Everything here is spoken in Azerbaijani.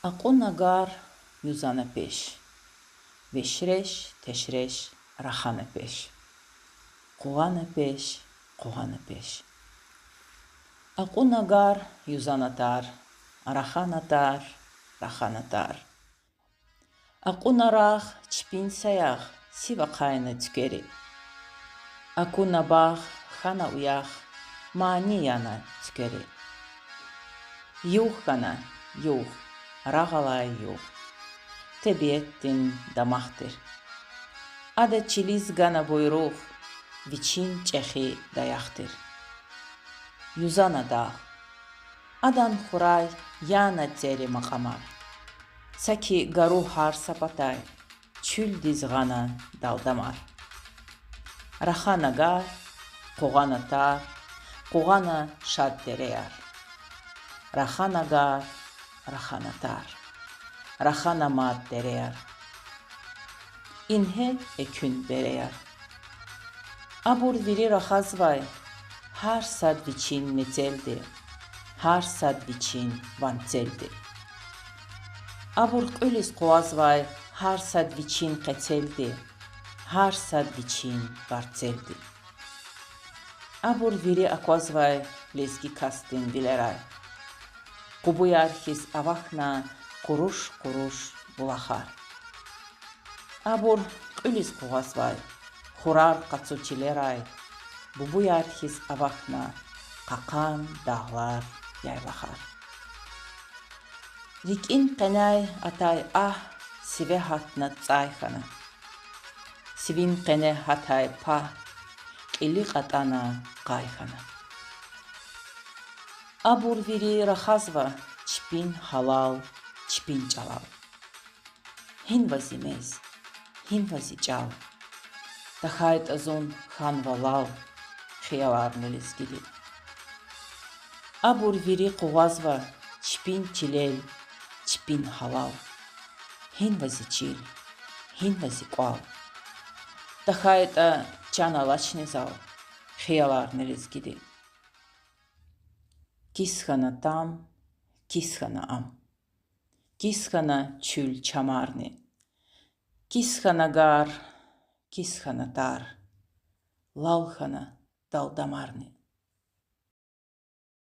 Aqunagар yuzana peş, veşreş, teşreş, rahane peş. Kuğane peş, kuğane peş. Aqunagar yuzanatar, rahanatar, rahanatar. Aqunaraq çpinsayaq, siva kayna tükeri. Aqunabaq, xana uyaq, mani yana tükeri. Yuh xana, yuh. Rağalay yuh. Tebiyettin damahtır. Ada çiliz gana buyruq, viçin çexi dayaxtır. Yuzana dağ. Adan xuray yana tseri maqamar. Saki garu har sapatay, çül dizgana daldamar. Rahana gar, kuğana tar, kuğana şad dereyar. Rahana gar, rahana tar. Rahana mad dereyar. İnhe ekün bereyar. Abur viri rahazvay, har sad viçin nezeldi, har sad viçin vanzeldi. Abur qölis qoazvay, har sad viçin qeteldi, har sad viçin varzeldi. Abur viri aquazvay, lezgi kastin vileray. Qubuyarxis avaxna, quruş quruş bulahar. Abur qölis qoazvay, xurar qatsuçileray. Bubuyarxis avaxna, qaqan dağlar yaylahar. Rikin qenay atay ah, sive hatna tsayxana. Sivin qene hatay pah, qili qatana qayxana. Abur viri rahazva, çpin halal, çpin çalal. Hin vazimez, hin vazi çal. Daxayt azon xan valal, xiyalarniliz gidi. Abur viri qoğazva, çpin çilel, çpin halal. Hin vazi çil, hin vazi qval. Daxayt çana laçnizal, xiyalarniliz gidi. Kisxana tam, kisxana am. Kisxana çül çamarni. Kisxana gar, kisxana tar. Lalxana daldamarni.